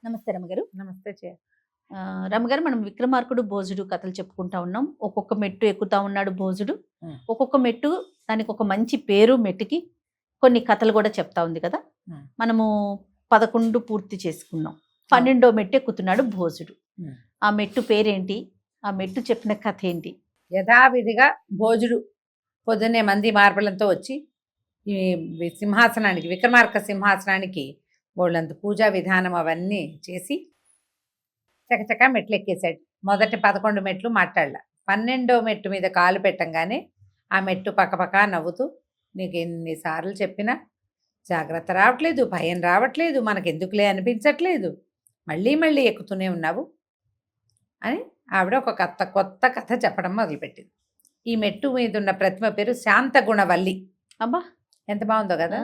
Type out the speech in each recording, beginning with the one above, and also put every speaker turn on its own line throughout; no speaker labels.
నమస్తే రమగారు.
నమస్తే
రమగారు, మనం విక్రమార్కుడు భోజుడు కథలు చెప్పుకుంటా ఉన్నాం. ఒక్కొక్క మెట్టు ఎక్కుతా ఉన్నాడు భోజుడు.
ఉమ్.
ఒక్కొక్క మెట్టు దానికి ఒక మంచి పేరు, మెట్టుకి కొన్ని కథలు కూడా చెప్తా ఉంది కదా. మనము 11 పూర్తి చేసుకున్నాం. 12వ మెట్టు ఎక్కుతున్నాడు భోజుడు. ఆ మెట్టు పేరేంటి? ఆ మెట్టు చెప్పిన కథ ఏంటి?
యథావిధిగా భోజుడు పొద్దున్నే మంది మార్బలంతో వచ్చి ఈ సింహాసనానికి, విక్రమార్క సింహాసనానికి వాళ్ళంత పూజా విధానం అవన్నీ చేసి చకచకా మెట్లు ఎక్కేశాడు. మొదటి 11 మెట్లు మాట్లాడలా. 12వ మెట్టు మీద కాలు పెట్టంగానే ఆ మెట్టు పక్కపక్క నవ్వుతూ, నీకు ఎన్నిసార్లు చెప్పినా జాగ్రత్త రావట్లేదు, భయం రావట్లేదు, మనకెందుకులే అనిపించట్లేదు, మళ్ళీ మళ్ళీ ఎక్కుతూనే ఉన్నావు అని ఆవిడ ఒక కొత్త కథ చెప్పడం మొదలుపెట్టింది. ఈ మెట్టు మీద ఉన్న ప్రతిమ పేరు శాంతగుణవల్లి.
అబ్బా,
ఎంత బాగుందో కదా.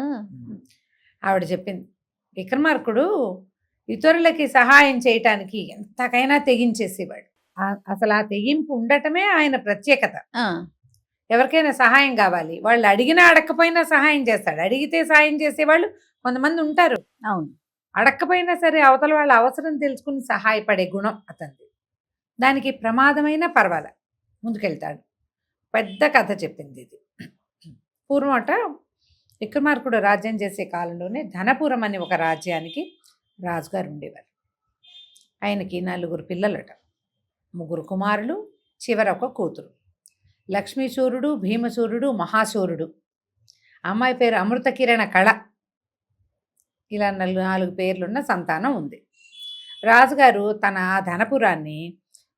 ఆవిడ చెప్పింది, విక్రమార్కుడు ఇతరులకి సహాయం చేయటానికి ఎంతకైనా తెగించేసేవాడు. అసలు ఆ తెగింపు ఉండటమే ఆయన ప్రత్యేకత. ఎవరికైనా సహాయం కావాలి, వాళ్ళు అడిగినా అడగకపోయినా సహాయం చేస్తాడు. అడిగితే సహాయం చేసేవాళ్ళు కొంతమంది ఉంటారు.
అవును,
అడగకపోయినా సరే అవతల వాళ్ళ అవసరం తెలుసుకుని సహాయపడే గుణం అతనిది. దానికి ప్రమాదమైనా పర్వాలే, ముందుకెళ్తాడు. పెద్ద కథ చెప్పింది ఇది. పూర్వమట విక్రమార్కుడు రాజ్యం చేసే కాలంలోనే ధనపురం అని ఒక రాజ్యానికి రాజుగారు ఉండేవారు. ఆయనకి 4 పిల్లలట, 3 కుమారులు, చివరొక కూతురు. లక్ష్మీసూరుడు, భీమసూరుడు, మహాసూరుడు. అమ్మాయి పేరు అమృతకిరణ కళ. ఇలా 4 పేర్లున్న సంతానం ఉంది. రాజుగారు తన ధనపురాన్ని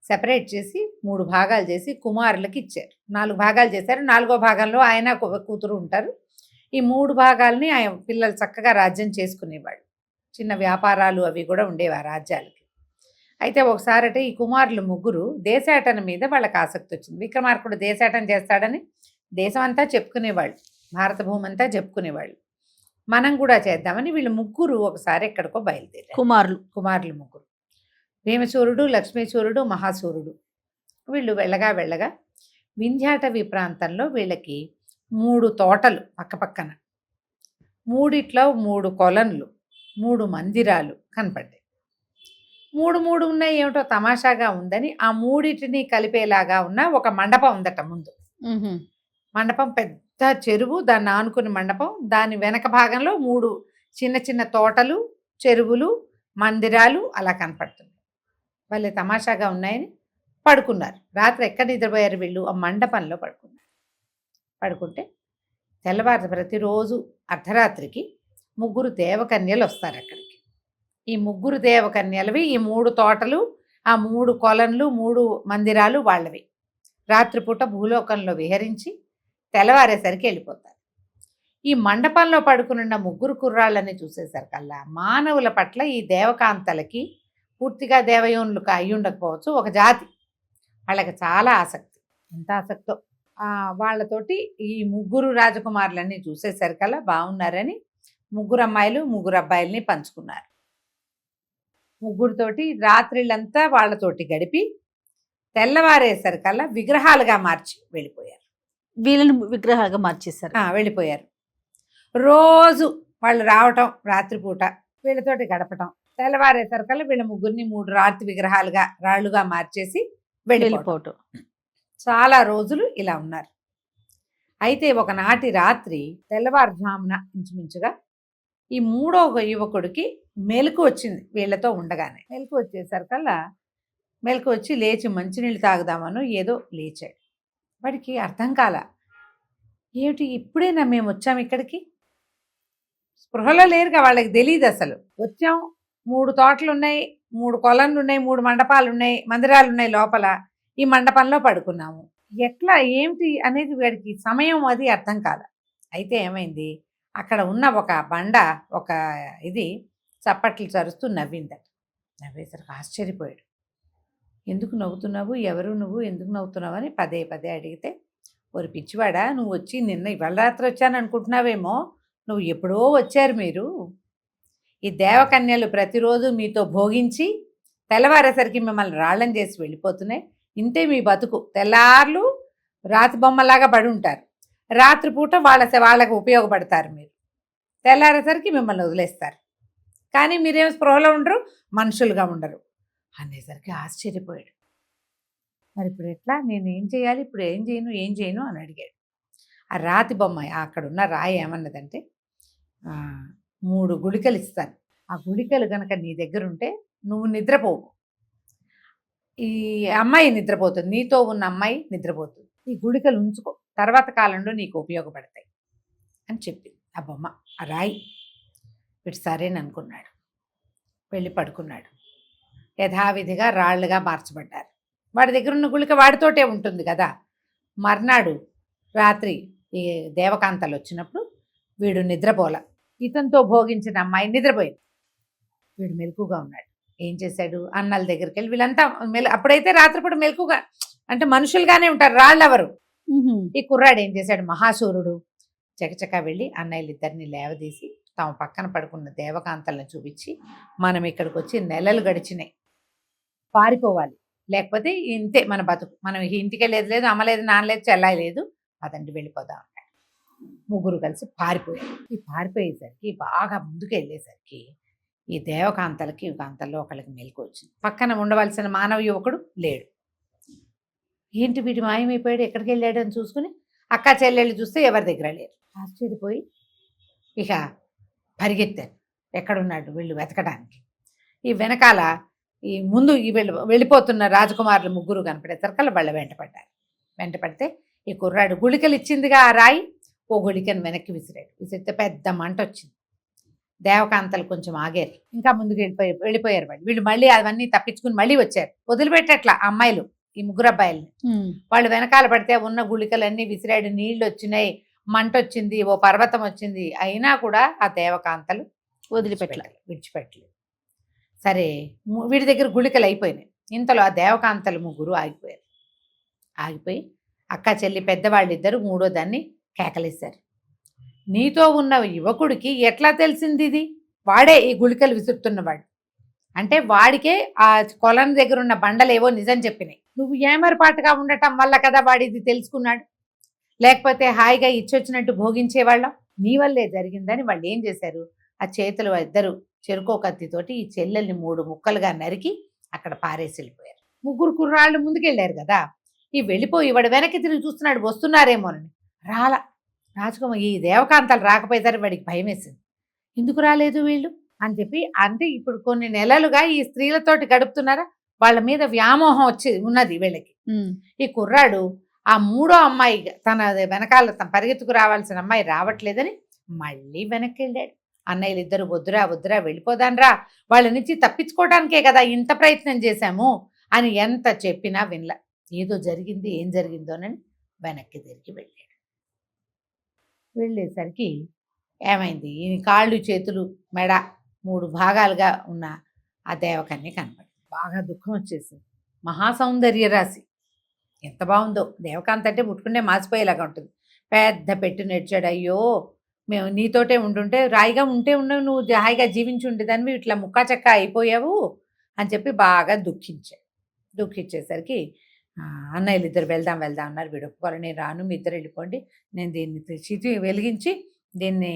సెపరేట్ చేసి 3 భాగాలు చేసి కుమారులకి ఇచ్చారు. 4 భాగాలు చేశారు. 4వ భాగంలో ఆయన కూతురు ఉంటారు. ఈ 3 భాగాల్ని ఆయన పిల్లలు చక్కగా రాజ్యం చేసుకునేవాళ్ళు. చిన్న వ్యాపారాలు అవి కూడా ఉండేవి ఆ రాజ్యాలకి. అయితే ఒకసారి ఈ కుమారులు 3 దేశాటన మీద వాళ్ళకి ఆసక్తి వచ్చింది. విక్రమార్కుడు దేశాటన చేస్తాడని దేశం అంతా చెప్పుకునేవాళ్ళు, భారత భూమి అంతా చెప్పుకునేవాళ్ళు. మనం కూడా చేద్దామని వీళ్ళు 3 ఒకసారి ఎక్కడికో బయలుదేరారు. కుమారులు 3, భీమసూరుడు, లక్ష్మీసూరుడు, మహాసూరుడు. వీళ్ళు వెళ్ళగా వింధ్యాటవి ప్రాంతంలో వీళ్ళకి 3 తోటలు పక్కపక్కన, 3 3 కొలన్లు, 3 మందిరాలు కనపడ్డాయి. 3 ఉన్నాయి, ఏమిటో తమాషాగా ఉందని ఆ 3 కలిపేలాగా ఉన్న ఒక మండపం ఉందట ముందు. మండపం పెద్ద చెరువు, దాన్ని ఆనుకుని మండపం, దాని వెనక భాగంలో 3 చిన్న చిన్న తోటలు, చెరువులు, మందిరాలు అలా కనపడుతుంది. వాళ్ళే తమాషాగా ఉన్నాయని పడుకున్నారు. రాత్రి ఎక్కడ నిద్రపోయారు వీళ్ళు? ఆ మండపంలో పడుకుంటే తెల్లవారు ప్రతిరోజు అర్ధరాత్రికి 3 దేవకన్యలు వస్తారు అక్కడికి. ఈ 3 దేవకన్యలవి ఈ 3 తోటలు, ఆ 3 కొలన్లు, 3 మందిరాలు వాళ్ళవి. రాత్రిపూట భూలోకంలో విహరించి తెల్లవారేసరికి వెళ్ళిపోతారు. ఈ మండపంలో పడుకున్న 3 కుర్రాళ్ళని చూసేసరికల్లా మానవుల పట్ల ఈ దేవకాంతలకి, పూర్తిగా దేవయోనులు అయి ఉండకపోవచ్చు, ఒక జాతి, వాళ్ళకి చాలా ఆసక్తి. ఎంత ఆసక్తో వాళ్ళతోటి ఈ 3 రాజకుమారులన్నీ చూసేసరికల్లా బాగున్నారని 3 అమ్మాయిలు 3 అబ్బాయిల్ని పంచుకున్నారు. 3తోటి రాత్రిళ్ళంతా వాళ్ళతోటి గడిపి తెల్లవారేసరికల్లా విగ్రహాలుగా మార్చి వెళ్ళిపోయారు.
వీళ్ళని విగ్రహాలుగా మార్చేశారు.
వెళ్ళిపోయారు. రోజు వాళ్ళు రావటం, రాత్రిపూట వీళ్ళతోటి గడపటం, తెల్లవారేసరికల్లా వీళ్ళ 3 రాతి విగ్రహాలుగా, రాళ్ళుగా మార్చేసి వెళ్ళిపోవటం. చాలా రోజులు ఇలా ఉన్నారు. అయితే ఒకనాటి రాత్రి తెల్లవారుజామున ఇంచుమించుగా ఈ 3వ యువకుడికి మెలకు వచ్చింది. వీళ్ళతో ఉండగానే మెలకు వచ్చేసరికల్లా వచ్చి లేచి మంచినీళ్ళు తాగుదామనో ఏదో లేచాడు. వాడికి అర్థం కాల, ఏమిటి ఇప్పుడేనా మేము వచ్చాము ఇక్కడికి? స్పృహలో లేరుగా, వాళ్ళకి తెలియదు అసలు. వచ్చాం, 3 తోటలు ఉన్నాయి, 3 కొలన్లు ఉన్నాయి, 3 మండపాలు ఉన్నాయి, మందిరాలు ఉన్నాయి లోపల. ఈ మండపంలో పడుకున్నాము, ఎట్లా ఏమిటి అనేది వాడికి సమయం అది అర్థం కాల. అయితే ఏమైంది, అక్కడ ఉన్న ఒక బండ, ఒక ఇది చప్పట్లు చరుస్తూ నవ్విందట. నవ్వేసరికి ఆశ్చర్యపోయాడు. ఎందుకు నవ్వుతున్నావు, ఎవరు నువ్వు, ఎందుకు నవ్వుతున్నావు అని పదే అడిగితే, ఒరి పిచ్చివాడా, నువ్వు వచ్చి నిన్న ఇవాళ రాత్రి వచ్చాను అనుకుంటున్నావేమో, నువ్వు ఎప్పుడో వచ్చారు మీరు. ఈ దేవకన్యలు ప్రతిరోజు మీతో భోగించి తెల్లవారేసరికి మిమ్మల్ని రాళ్ళని చేసి వెళ్ళిపోతున్నాయి. ఇంతే మీ బతుకు. తెల్లార్లు రాతి బొమ్మలాగా పడి ఉంటారు, రాత్రిపూట వాళ్ళకి ఉపయోగపడతారు మీరు, తెల్లారేసరికి మిమ్మల్ని వదిలేస్తారు. కానీ మీరేం స్పృహలో ఉండరు, మనుషులుగా ఉండరు అనేసరికి ఆశ్చర్యపోయాడు. మరి ఇప్పుడు ఎట్లా, నేను ఏం చేయాలి, ఇప్పుడు ఏం చేయను అని అడిగాడు. ఆ రాతి బొమ్మ అక్కడున్న రాయి ఏమన్నదంటే, 3 గుళికలు ఇస్తాను, ఆ గుళికలు కనుక నీ దగ్గర ఉంటే నువ్వు నిద్రపోవు, ఈ అమ్మాయి నిద్రపోతుంది, నీతో ఉన్న అమ్మాయి నిద్రపోతుంది, ఈ గుళికలు ఉంచుకో, తర్వాత కాలంలో నీకు ఉపయోగపడతాయి అని చెప్పింది ఆ బొమ్మ, ఆ రాయి. వీడు సరేననుకున్నాడు, వెళ్ళి పడుకున్నాడు. యథావిధిగా రాళ్లుగా మార్చబడ్డారు. వాడి దగ్గర ఉన్న గుళిక వాడితోటే ఉంటుంది కదా. మర్నాడు రాత్రి ఈ దేవకాంతలు వచ్చినప్పుడు వీడు నిద్రపోల, ఇతనితో భోగించిన అమ్మాయి నిద్రపోయింది. వీడు మెలకుగా ఉన్నాడు. ఏం చేశాడు, అన్నల దగ్గరికి వెళ్ళి, వీళ్ళంతా అప్పుడైతే రాత్రిపూట మెలకుగా అంటే మనుషులుగానే ఉంటారు, రాళ్ళెవరు. ఈ కుర్రాడు ఏం చేశాడు, మహాశూరుడు, చకచకా వెళ్ళి అన్నయ్యలిద్దరిని లేవదీసి తమ పక్కన పడుకున్న దేవకాంతలను చూపించి, మనం ఇక్కడికి వచ్చి నెలలు గడిచినాయి, పారిపోవాలి, లేకపోతే ఇంతే మన బతుకు, మనం ఇంటికి వెళ్ళేది లేదు, అమ్మలేదు, నాన్నలేదు, చెల్లాయి లేదు, అదండి వెళ్ళిపోదాం అన్నాడు. ముగ్గురు కలిసి పారిపోయారు. ఈ పారిపోయేసరికి బాగా ముందుకు వెళ్ళేసరికి ఈ దేవకాంతలకి కాంతల్లో ఒకళ్ళకి మెలకు వచ్చింది. పక్కన ఉండవలసిన మానవ యువకుడు లేడు. ఏంటి వీటి మాయమైపోయాడు, ఎక్కడికి వెళ్ళాడు అని చూసుకుని అక్క చెల్లెళ్ళు చూస్తే ఎవరి దగ్గర లేరు. ఆశ్చర్యపోయి ఇక పరిగెత్తారు ఎక్కడున్నాడు వీళ్ళు వెతకడానికి. ఈ వెనకాల ఈ ముందు ఈ వెళ్ళిపోతున్న రాజకుమారులు ముగ్గురు కనపడేసరికల్లా వాళ్ళ వెంటపడ్డారు. వెంటపడితే ఈ కుర్రాడు గుళికలు ఇచ్చిందిగా ఆ రాయి, ఓ గుళికను వెనక్కి విసిరాడు. విసిరితే పెద్ద మంట వచ్చింది. దేవకాంతలు కొంచెం ఆగారు, ఇంకా ముందుకు వెళ్ళిపోయారు వీళ్ళు మళ్ళీ అవన్నీ తప్పించుకుని మళ్ళీ వచ్చారు. వదిలిపెట్టట్లా అమ్మాయిలు, ఈ ముగ్గురు అబ్బాయిల్ని. వాళ్ళు వెనకాల పడితే ఉన్న గుళికలన్నీ విసిరాడు, నీళ్లు వచ్చినాయి, మంట వచ్చింది, ఓ పర్వతం వచ్చింది, అయినా కూడా ఆ దేవకాంతలు విడిచిపెట్టలేదు. సరే వీడి దగ్గర గుళికలు అయిపోయినాయి. ఇంతలో ఆ దేవకాంతలు ముగ్గురు ఆగిపోయి అక్క చెల్లి పెద్దవాళ్ళిద్దరు మూడో దాన్ని కేకలేశారు. నీతో ఉన్న యువకుడికి ఎట్లా తెలిసింది ఇది, వాడే ఈ గుళికలు విసురుతున్నవాడు అంటే వాడికే ఆ కొలం దగ్గర ఉన్న బండలేవో నిజం చెప్పినాయి. నువ్వు ఏమరపాటుగా ఉండటం వల్ల కదా వాడు ఇది తెలుసుకున్నాడు, లేకపోతే హాయిగా ఇచ్చొచ్చినట్టు భోగించేవాళ్ళం. నీ వల్లే జరిగిందని వాళ్ళు ఏం చేశారు, ఆ చేతులు ఇద్దరు చెరుకో కత్తితోటి ఈ చెల్లెల్ని 3 ముక్కలుగా నరికి అక్కడ పారేసి వెళ్ళిపోయారు. ముగ్గురు కుర్రాళ్ళు ముందుకెళ్ళారు కదా, ఈ వెళ్ళిపోయి వాడు వెనక్కి తిరిగి చూస్తున్నాడు, వస్తున్నారేమోనని. రాలా రాజకుమార్, ఈ దేవకాంతలు రాకపోయేసరికి వాడికి భయం వేసింది. ఎందుకు రాలేదు వీళ్ళు అని చెప్పి, అంటే ఇప్పుడు కొన్ని నెలలుగా ఈ స్త్రీలతోటి గడుపుతున్నారా, వాళ్ళ మీద వ్యామోహం ఉన్నది వీళ్ళకి. ఈ కుర్రాడు ఆ 3వ అమ్మాయి తన వెనకాల తన పరిగెత్తుకు రావాల్సిన అమ్మాయి రావట్లేదని మళ్ళీ వెనక్కి వెళ్ళాడు. అన్నయ్యలు ఇద్దరు వద్దురా వెళ్ళిపోదాన్రా, వాళ్ళ నుంచి తప్పించుకోవడానికే కదా ఇంత ప్రయత్నం చేశాము అని ఎంత చెప్పినా వినలా. ఏదో జరిగింది, ఏం జరిగిందోనని వెనక్కి తిరిగి వెళ్ళాడు. వెళ్ళేసరికి ఏమైంది, ఈ కాళ్ళు చేతులు మెడ 3 భాగాలుగా ఉన్న ఆ దేవకన్య కనపడి బాగా దుఃఖం వచ్చేసింది. మహాసౌందర్య రాశి, ఎంత బాగుందో, దేవకాంత అంటే ముట్టుకుంటే మాసిపోయేలాగా ఉంటుంది. పెద్ద పెట్టి నేర్చాడు. అయ్యో మేము నీతోటే ఉంటుంటే, రాయిగా ఉంటే నువ్వు హాయిగా జీవించి ఉండేదాన్ని, ఇట్లా ముక్కా చెక్క అయిపోయావు అని చెప్పి బాగా దుఃఖించేసరికి అన్నయ్యలు ఇద్దరు వెళ్దాం అన్నారు. వీడు ఒప్పుకోవాలి, నేను రాను, మీ ఇద్దరు వెళ్ళిపోండి, నేను దీన్ని చితి వెలిగించి దీన్ని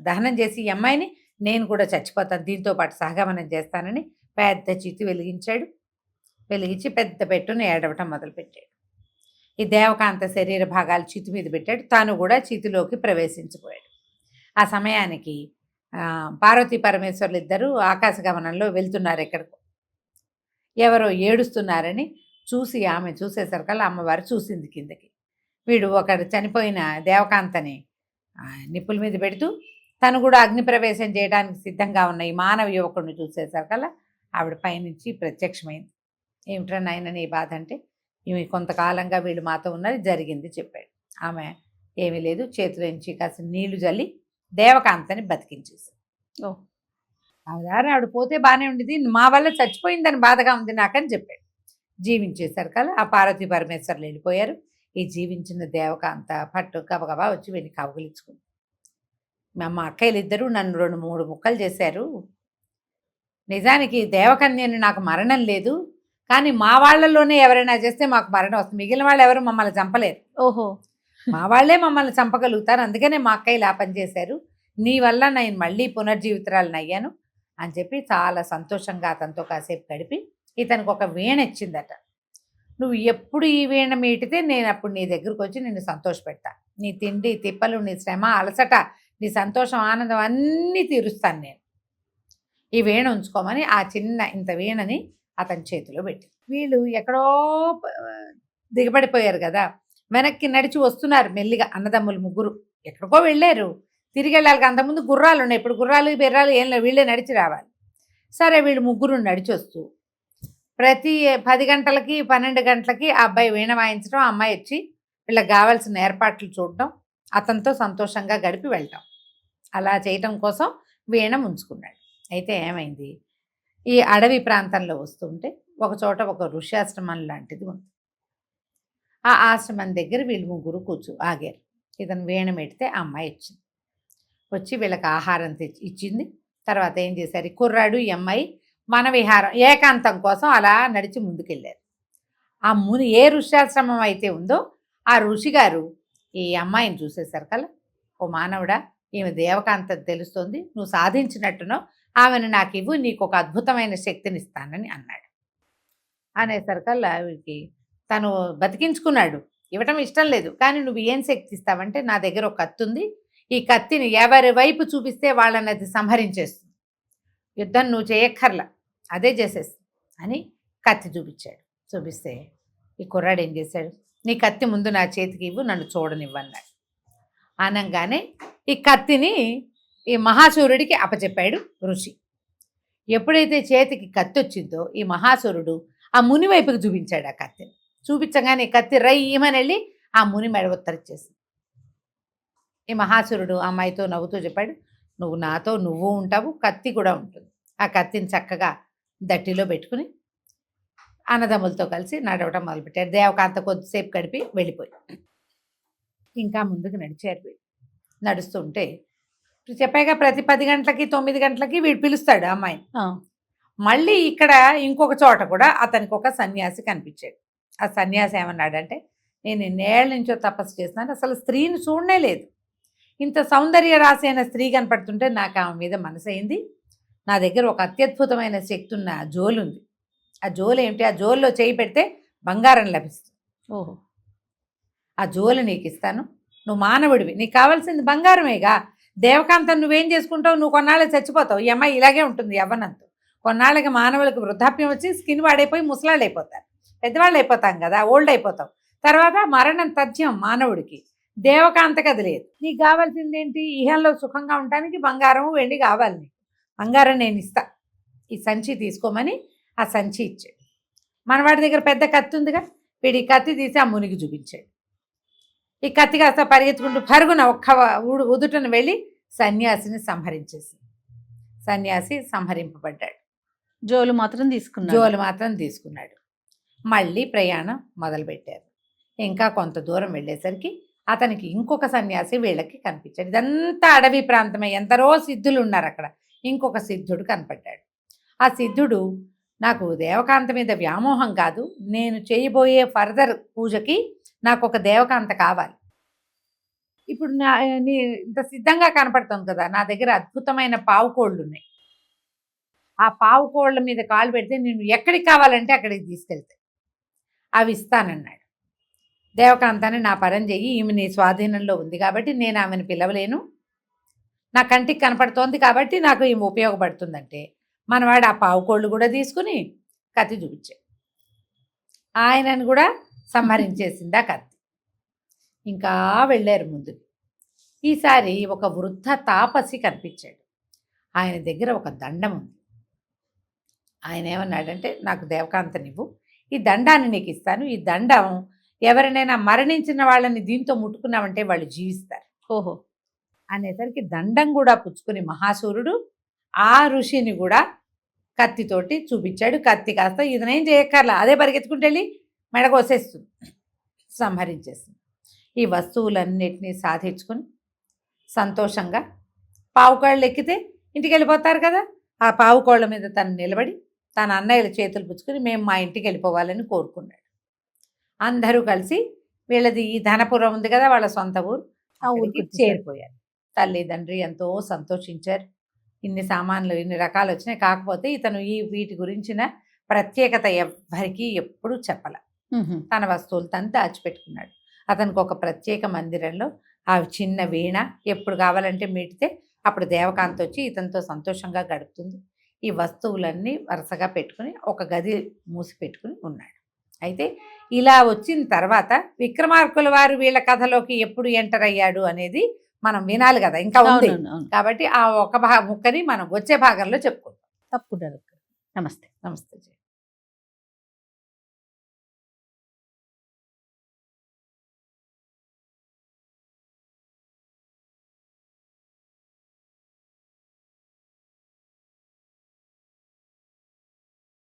దహనం చేసి ఈ అమ్మాయిని నేను కూడా చచ్చిపోతాను, దీంతో పాటు సహగమనం చేస్తానని పెద్ద చితి వెలిగించాడు. వెలిగించి పెద్ద పెట్టును ఏడవటం మొదలుపెట్టాడు. ఈ దేవకాంత శరీర భాగాలు చితి మీద పెట్టాడు, తాను కూడా చితిలోకి ప్రవేశించిపోయాడు. ఆ సమయానికి పార్వతీ పరమేశ్వర్లు ఇద్దరు ఆకాశగమనంలో వెళ్తున్నారు ఎక్కడికో. ఎవరో ఏడుస్తున్నారని చూసి ఆమె చూసేసరికల్లా అమ్మవారు చూసింది కిందకి. వీడు ఒకడు చనిపోయిన దేవకాంతని నిప్పుల మీద పెడుతూ తను కూడా అగ్ని ప్రవేశం చేయడానికి సిద్ధంగా ఉన్న ఈ మానవ యువకుడిని చూసేసరికల్లా ఆవిడ పైనుంచి ప్రత్యక్షమైంది. ఏమిట్రా నాయన నీ బాధ అంటే, ఇవి కొంతకాలంగా వీళ్ళు మాతో ఉన్నది జరిగింది చెప్పాడు. ఆమె ఏమీ లేదు, చేతిలోంచి కాస్త నీళ్లు జల్లి దేవకాంతని బతికించేసి, ఆవిడ పోతే బాగానే ఉండేది, మా వల్ల చచ్చిపోయిందని బాధగా ఉంది నాకని చెప్పాడు. జీవించేశారు కదా, ఆ పార్వతీ పరమేశ్వర్లు వెళ్ళిపోయారు. ఈ జీవించిన దేవకాంత పట్టు గబగబా వచ్చి వెళ్ళి కౌగిలించుకుంది. మా అక్కయ్యలు ఇద్దరు నన్ను 2-3 ముక్కలు చేశారు, నిజానికి దేవకన్యని నాకు మరణం లేదు, కానీ మా వాళ్ళలోనే ఎవరైనా చేస్తే మాకు మరణం వస్తుంది, మిగిలిన వాళ్ళు ఎవరు మమ్మల్ని చంపలేరు. ఓహో, మా వాళ్ళే మమ్మల్ని చంపగలుగుతారు, అందుకనే మా అక్కయ్యలు ఆ పని చేశారు. నీ వల్ల నేను మళ్ళీ పునర్జీవితురాలను అయ్యాను, అని చెప్పి చాలా సంతోషంగా అతనితో కాసేపు గడిపి ఇతనికి ఒక వీణ ఇచ్చిందట. నువ్వు ఎప్పుడు ఈ వీణ మీటితే నేను అప్పుడు నీ దగ్గరకు వచ్చి నిన్ను సంతోషపెడతా. నీ తిండి తిప్పలు, నీ శ్రమ, అలసట, నీ సంతోషం, ఆనందం అన్నీ తీరుస్తాను నేను. ఈ వీణ ఉంచుకోమని ఆ చిన్న ఇంత వీణని అతని చేతిలో పెట్టి, వీళ్ళు ఎక్కడో దిగబడిపోయారు కదా, వెనక్కి నడిచి వస్తున్నారు మెల్లిగా అన్నదమ్ములు ముగ్గురు. ఎక్కడికో వెళ్ళారు, తిరిగి వెళ్ళాలి. అంతకుముందు గుర్రాలు ఉన్నాయి, ఇప్పుడు గుర్రాలు బెర్రాలు ఏం లేవు, వీళ్ళే నడిచి రావాలి. సరే వీళ్ళు ముగ్గురు నడిచి వస్తూ ప్రతి 10 గంటలకి 12 గంటలకి ఆ అబ్బాయి వీణ వాయించడం, ఆ అమ్మాయి వచ్చి వీళ్ళకి కావాల్సిన ఏర్పాట్లు చూడటం, అతనితో సంతోషంగా గడిపి వెళ్ళటం, అలా చేయటం కోసం వీణ ఉంచుకున్నాడు. అయితే ఏమైంది, ఈ అడవి ప్రాంతంలో వస్తుంటే ఒక చోట ఒక ఋష్యాశ్రమం లాంటిది ఉంది. ఆ ఆశ్రమం దగ్గర వీళ్ళు ముగ్గురు ఆగారు. ఇతను వీణ పెడితే ఆ అమ్మాయి వచ్చింది. వచ్చి వీళ్ళకి ఆహారం ఇచ్చింది. తర్వాత ఏం చేశారు, ఈ కుర్రాడు ఈ అమ్మాయి మన విహారం ఏకాంతం కోసం అలా నడిచి ముందుకెళ్ళారు. ఆ ముని ఏ ఋష్యాశ్రమం అయితే ఉందో ఆ ఋషి గారు ఈ అమ్మాయిని చూసేసరి కల్లా, ఓ మానవుడా, ఈమె దేవకాంత తెలుస్తోంది, నువ్వు సాధించినట్టునో ఆమెను నాకు ఇవ్వు, నీకు ఒక అద్భుతమైన శక్తిని ఇస్తానని అన్నాడు. అనేసరికల్లా వీరికి తను బతికించుకున్నాడు, ఇవ్వటం ఇష్టం లేదు. కానీ నువ్వు ఏం శక్తి ఇస్తావంటే, నా దగ్గర ఒక కత్తి ఉంది, ఈ కత్తిని ఎవరి వైపు చూపిస్తే వాళ్ళని అది సంహరించేస్తుంది, యుద్ధం నువ్వు చేయక్కర్లా, అదే చేసేస్తుంది అని కత్తి చూపించాడు. చూపిస్తే ఈ కుర్రాడు ఏం చేశాడు, నీ కత్తి ముందు నా చేతికి ఇవ్వు, నన్ను చూడనివ్వన్నాడు. అనగానే ఈ కత్తిని ఈ మహాసూరుడికి అప్పచెప్పాడు ఋషి. ఎప్పుడైతే చేతికి కత్తి వచ్చిందో ఈ మహాసూరుడు ఆ ముని వైపుకి చూపించాడు. ఆ కత్తిని చూపించగానే కత్తి రయ్యమని వెళ్ళి ఆ ముని మెడ ఉత్తరిచ్చేసింది. ఈ మహాసురుడు అమ్మాయితో నవ్వుతూ చెప్పాడు, నువ్వు నాతో నువ్వు ఉంటావు, కత్తి కూడా ఉంటుంది. ఆ కత్తిని చక్కగా దట్టిలో పెట్టుకుని అన్నదమ్ములతో కలిసి నడవటం మొదలుపెట్టారు. దేవకాంత కొద్దిసేపు గడిపి వెళ్ళిపోయి ఇంకా ముందుకు నడిచారు. నడుస్తుంటే చెప్పాక ప్రతి 10 గంటలకి 9 గంటలకి వీడు పిలుస్తాడు అమ్మాయిని. మళ్ళీ ఇక్కడ ఇంకొక చోట కూడా అతనికి ఒక సన్యాసి కనిపించాడు. ఆ సన్యాసి ఏమన్నాడంటే, నేను ఇన్నేళ్ళ నుంచో తపస్సు చేస్తున్నాను, అసలు స్త్రీని చూడనే లేదు, ఇంత సౌందర్య రాశి అయిన స్త్రీ కనపడుతుంటే నాకు ఆమె మీద మనసు అయింది. నా దగ్గర ఒక అత్యద్భుతమైన శక్తి ఉన్న జోలు ఉంది. ఆ జోలు ఏమిటి, ఆ జోలులో చేయి పెడితే బంగారం లభిస్తుంది.
ఓహో,
ఆ జోలు నీకు ఇస్తాను, నువ్వు మానవుడివి, నీకు కావాల్సింది బంగారమేగా. దేవకాంతం నువ్వేం చేసుకుంటావు, నువ్వు కొన్నాళ్ళకి చచ్చిపోతావు. ఈ అమ్మాయి ఇలాగే ఉంటుంది యవ్వనంతో. కొన్నాళ్ళకి మానవులకు వృద్ధాప్యం వచ్చి స్కిన్ వాడైపోయి ముసలాళ్ళు అయిపోతారు, పెద్దవాళ్ళు అయిపోతాం కదా, ఓల్డ్ అయిపోతాం. తర్వాత మరణం తథ్యం మానవుడికి. దేవకాంతకి అది లేదు. నీకు కావాల్సింది ఏంటి, ఇహంలో సుఖంగా ఉండటానికి బంగారం వెండి కావాలి. నీకు బంగారం నేను ఇస్తా, ఈ సంచి తీసుకోమని ఆ సంచి ఇచ్చాడు. మనవాడి దగ్గర పెద్ద కత్తి ఉందిగా, వీడి కత్తి తీసి ఆ మునికి చూపించాడు. ఈ కత్తి కాస్త పరిగెత్తుకుంటూ పరుగున ఒక్క ఉదుటను వెళ్ళి సన్యాసిని సంహరించేసి సన్యాసి సంహరింపబడ్డాడు.
జోలు మాత్రం తీసుకున్నాడు.
మళ్ళీ ప్రయాణం మొదలుపెట్టారు. ఇంకా కొంత దూరం వెళ్ళేసరికి అతనికి ఇంకొక సన్యాసి వీళ్ళకి కనిపించాడు. ఇదంతా అడవి ప్రాంతమే, ఎందరో సిద్ధులు ఉన్నారు అక్కడ. ఇంకొక సిద్ధుడు కనపడ్డాడు. ఆ సిద్ధుడు, నాకు దేవకాంత మీద వ్యామోహం కాదు, నేను చేయబోయే ఫర్దర్ పూజకి నాకు ఒక దేవకాంత కావాలి. ఇప్పుడు ఇంత సిద్ధంగా కనపడుతుంది కదా, నా దగ్గర అద్భుతమైన పావుకోళ్ళు ఉన్నాయి. ఆ పావుకోళ్ళ మీద కాలు పెడితే నేను ఎక్కడికి కావాలంటే అక్కడికి తీసుకెళ్తే అవి ఇస్తానన్నాడు. దేవకాంతాన్ని నా పరం చెయ్యి, ఈమె నీ స్వాధీనంలో ఉంది కాబట్టి నేను ఆమెను పిలవలేను, నా కంటికి కనపడుతోంది కాబట్టి నాకు ఈమె ఉపయోగపడుతుందంటే మనవాడు ఆ పావుకోళ్ళు కూడా తీసుకుని కత్తి చూపించాడు. ఆయనను కూడా సంహరించేసింది ఆ కత్తి. ఇంకా వెళ్ళారు ముందుకు. ఈసారి ఒక వృద్ధ తాపసి కనిపించాడు. ఆయన దగ్గర ఒక దండం ఉంది. ఆయన ఏమన్నాడంటే, నాకు దేవకాంతనివ్వు, ఈ దండాన్ని నీకు ఇస్తాను, ఈ దండం ఎవరినైనా మరణించిన వాళ్ళని దీంతో ముట్టుకున్నామంటే వాళ్ళు జీవిస్తారు.
ఓహో
అనేసరికి దండం కూడా పుచ్చుకుని మహాసూరుడు ఆ ఋషిని కూడా కత్తితోటి చూపించాడు. కత్తి కాస్త ఇదనేం చేయక్కర్లా, అదే పరిగెత్తుకుంటూ వెళ్ళి మెడకోసేస్తుంది, సంహరించేస్తుంది. ఈ వస్తువులన్నిటినీ సాధించుకొని సంతోషంగా పావుకోళ్ళు ఎక్కితే ఇంటికి వెళ్ళిపోతారు కదా, ఆ పావుకోళ్ళ మీద తను నిలబడి తన అన్నయ్యల చేతులు పుచ్చుకొని మేము మా ఇంటికి వెళ్ళిపోవాలని కోరుకున్నాడు. అందరూ కలిసి వీళ్ళది ఈ ధనపురం ఉంది కదా, వాళ్ళ సొంత ఊరు, ఆ ఊరికి చేరిపోయారు. తల్లిదండ్రి ఎంతో సంతోషించారు. ఇన్ని సామాన్లు ఇన్ని రకాలు వచ్చినాయి. కాకపోతే ఇతను వీటి గురించిన ప్రత్యేకత ఎవ్వరికీ ఎప్పుడూ చెప్పల. తన వస్తువులు తను దాచిపెట్టుకున్నాడు. అతనికి ఒక ప్రత్యేక మందిరంలో ఆ చిన్న వీణ ఎప్పుడు కావాలంటే మీటితే అప్పుడు దేవకాంత్ వచ్చి ఇతనితో సంతోషంగా గడుపుతుంది. ఈ వస్తువులన్నీ వరుసగా పెట్టుకుని ఒక గది మూసి పెట్టుకుని ఉన్నాడు. అయితే ఇలా వచ్చిన తర్వాత విక్రమార్కుల వారు వీళ్ళ కథలోకి ఎప్పుడు ఎంటర్ అయ్యాడు అనేది మనం వినాలి కదా, ఇంకా ఉంది. కాబట్టి ఆ ఒక ముక్కని మనం వచ్చే భాగంలో చెప్పుకుందాం.
తప్పకుండా. నమస్తే.
నమస్తే.